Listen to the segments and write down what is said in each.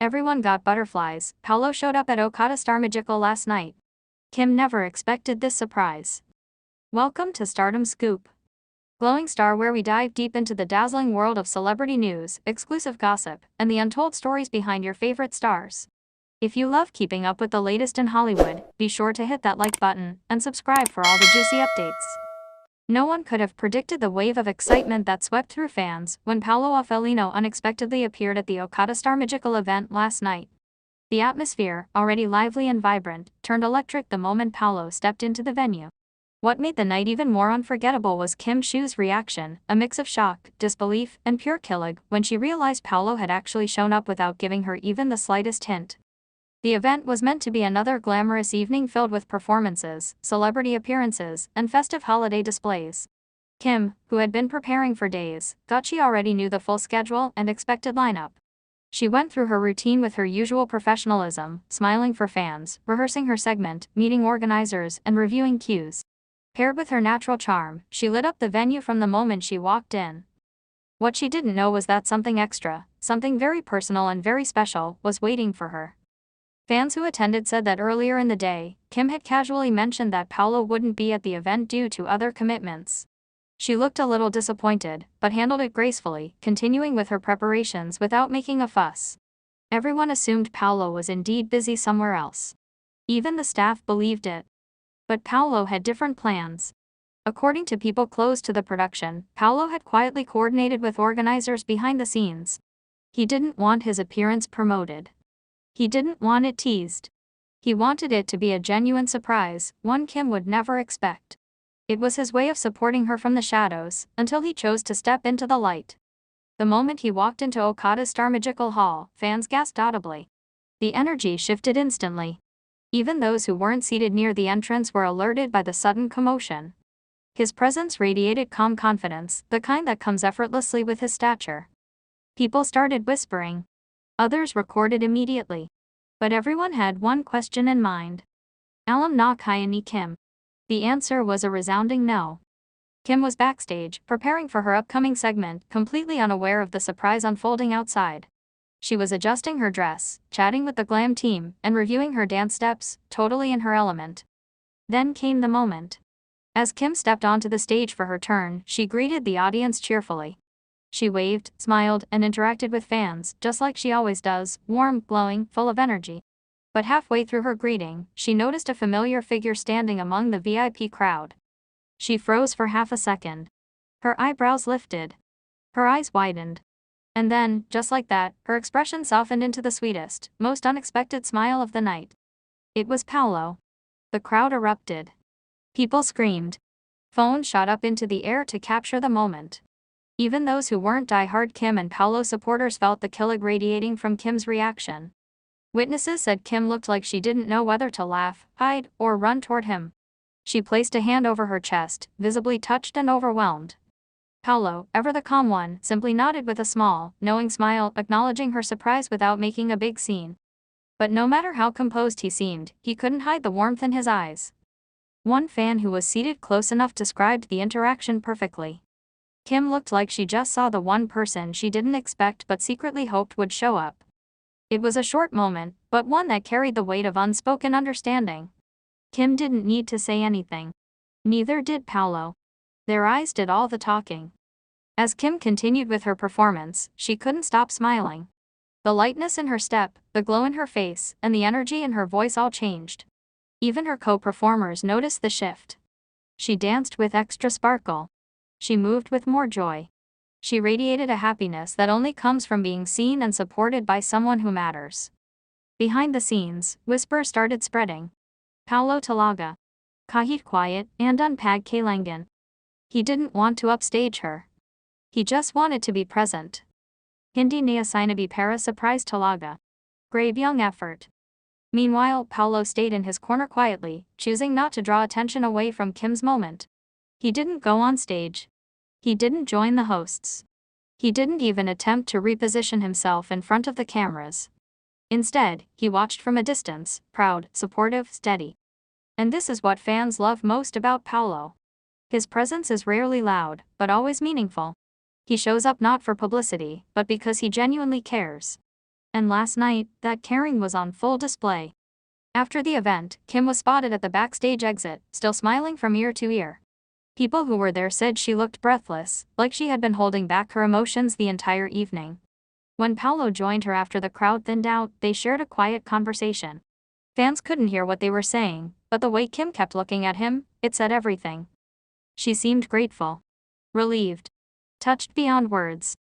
Everyone got butterflies. Paulo showed up at Okada Starmagical last night. Kim never expected this surprise. Welcome to Stardom Scoop. Glowing Star, where we dive deep into the dazzling world of celebrity news, exclusive gossip, and the untold stories behind your favorite stars. If you love keeping up with the latest in Hollywood, be sure to hit that like button and subscribe for all the juicy updates. No one could have predicted the wave of excitement that swept through fans when Paulo Avelino unexpectedly appeared at the Okada Starmagical event last night. The atmosphere, already lively and vibrant, turned electric the moment Paulo stepped into the venue. What made the night even more unforgettable was Kim Chiu's reaction, a mix of shock, disbelief, and pure kilig, when she realized Paulo had actually shown up without giving her even the slightest hint. The event was meant to be another glamorous evening filled with performances, celebrity appearances, and festive holiday displays. Kim, who had been preparing for days, thought she already knew the full schedule and expected lineup. She went through her routine with her usual professionalism, smiling for fans, rehearsing her segment, meeting organizers, and reviewing cues. Paired with her natural charm, she lit up the venue from the moment she walked in. What she didn't know was that something extra, something very personal and very special, was waiting for her. Fans who attended said that earlier in the day, Kim had casually mentioned that Paulo wouldn't be at the event due to other commitments. She looked a little disappointed, but handled it gracefully, continuing with her preparations without making a fuss. Everyone assumed Paulo was indeed busy somewhere else. Even the staff believed it. But Paulo had different plans. According to people close to the production, Paulo had quietly coordinated with organizers behind the scenes. He didn't want his appearance promoted. He didn't want it teased. He wanted it to be a genuine surprise, one Kim would never expect. It was his way of supporting her from the shadows, until he chose to step into the light. The moment he walked into Okada's Starmagical Hall, fans gasped audibly. The energy shifted instantly. Even those who weren't seated near the entrance were alerted by the sudden commotion. His presence radiated calm confidence, the kind that comes effortlessly with his stature. People started whispering. Others recorded immediately. But everyone had one question in mind. Alam na kaya ni Kim? The answer was a resounding no. Kim was backstage, preparing for her upcoming segment, completely unaware of the surprise unfolding outside. She was adjusting her dress, chatting with the glam team, and reviewing her dance steps, totally in her element. Then came the moment. As Kim stepped onto the stage for her turn, she greeted the audience cheerfully. She waved, smiled, and interacted with fans, just like she always does, warm, glowing, full of energy. But halfway through her greeting, she noticed a familiar figure standing among the VIP crowd. She froze for half a second. Her eyebrows lifted. Her eyes widened. And then, just like that, her expression softened into the sweetest, most unexpected smile of the night. It was Paulo. The crowd erupted. People screamed. Phones shot up into the air to capture the moment. Even those who weren't die-hard Kim and Paulo supporters felt the kilig radiating from Kim's reaction. Witnesses said Kim looked like she didn't know whether to laugh, hide, or run toward him. She placed a hand over her chest, visibly touched and overwhelmed. Paulo, ever the calm one, simply nodded with a small, knowing smile, acknowledging her surprise without making a big scene. But no matter how composed he seemed, he couldn't hide the warmth in his eyes. One fan who was seated close enough described the interaction perfectly. Kim looked like she just saw the one person she didn't expect but secretly hoped would show up. It was a short moment, but one that carried the weight of unspoken understanding. Kim didn't need to say anything. Neither did Paulo. Their eyes did all the talking. As Kim continued with her performance, she couldn't stop smiling. The lightness in her step, the glow in her face, and the energy in her voice all changed. Even her co-performers noticed the shift. She danced with extra sparkle. She moved with more joy. She radiated a happiness that only comes from being seen and supported by someone who matters. Behind the scenes, whispers started spreading. Paulo talaga. Kahit quiet, and unpag kailangan. He didn't want to upstage her. He just wanted to be present. Hindi niya sinabi para surprise talaga. Grave young effort. Meanwhile, Paulo stayed in his corner quietly, choosing not to draw attention away from Kim's moment. He didn't go on stage. He didn't join the hosts. He didn't even attempt to reposition himself in front of the cameras. Instead, he watched from a distance, proud, supportive, steady. And this is what fans love most about Paulo. His presence is rarely loud, but always meaningful. He shows up not for publicity, but because he genuinely cares. And last night, that caring was on full display. After the event, Kim was spotted at the backstage exit, still smiling from ear to ear. People who were there said she looked breathless, like she had been holding back her emotions the entire evening. When Paulo joined her after the crowd thinned out, they shared a quiet conversation. Fans couldn't hear what they were saying, but the way Kim kept looking at him, it said everything. She seemed grateful, relieved, touched beyond words.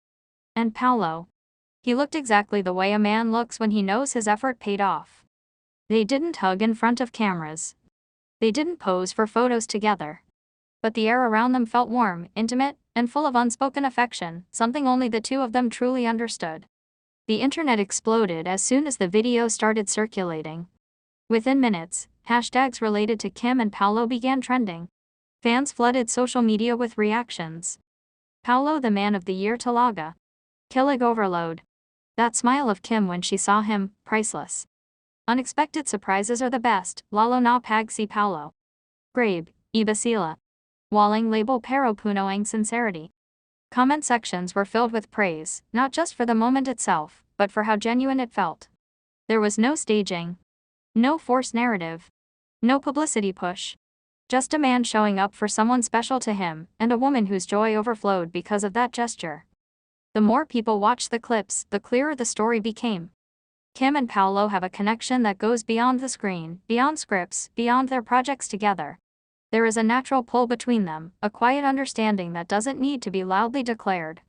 And Paulo. He looked exactly the way a man looks when he knows his effort paid off. They didn't hug in front of cameras. They didn't pose for photos together. But the air around them felt warm, intimate, and full of unspoken affection, something only the two of them truly understood. The internet exploded as soon as the video started circulating. Within minutes, hashtags related to Kim and Paulo began trending. Fans flooded social media with reactions. Paulo the man of the year Talaga. Kilig overload. That smile of Kim when she saw him, priceless. Unexpected surprises are the best, lalo na pag si Paulo. Grabe, iba sila. Walang label pero puno ang sincerity. Comment sections were filled with praise, not just for the moment itself, but for how genuine it felt. There was no staging. No forced narrative. No publicity push. Just a man showing up for someone special to him, and a woman whose joy overflowed because of that gesture. The more people watched the clips, the clearer the story became. Kim and Paulo have a connection that goes beyond the screen, beyond scripts, beyond their projects together. There is a natural pull between them, a quiet understanding that doesn't need to be loudly declared.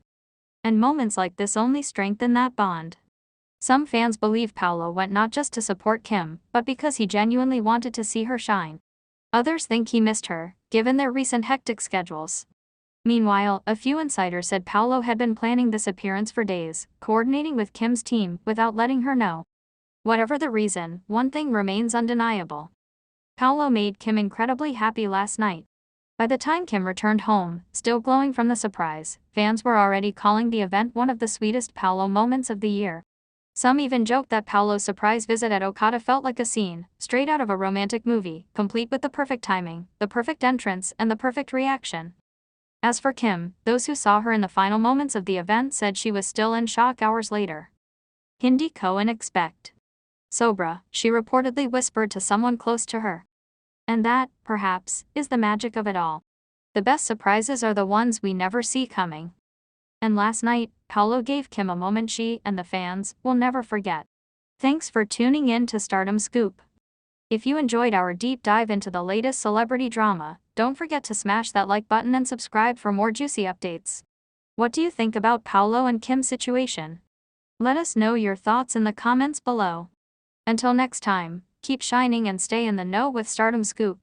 And moments like this only strengthen that bond. Some fans believe Paulo went not just to support Kim, but because he genuinely wanted to see her shine. Others think he missed her, given their recent hectic schedules. Meanwhile, a few insiders said Paulo had been planning this appearance for days, coordinating with Kim's team without letting her know. Whatever the reason, one thing remains undeniable. Paulo made Kim incredibly happy last night. By the time Kim returned home, still glowing from the surprise, fans were already calling the event one of the sweetest Paulo moments of the year. Some even joked that Paulo's surprise visit at Okada felt like a scene, straight out of a romantic movie, complete with the perfect timing, the perfect entrance, and the perfect reaction. As for Kim, those who saw her in the final moments of the event said she was still in shock hours later. Hindi ko expect. Sobra, she reportedly whispered to someone close to her. And that, perhaps, is the magic of it all. The best surprises are the ones we never see coming. And last night, Paulo gave Kim a moment she and the fans will never forget. Thanks for tuning in to Stardom Scoop. If you enjoyed our deep dive into the latest celebrity drama, don't forget to smash that like button and subscribe for more juicy updates. What do you think about Paulo and Kim's situation? Let us know your thoughts in the comments below. Until next time, keep shining and stay in the know with Stardom Scoop.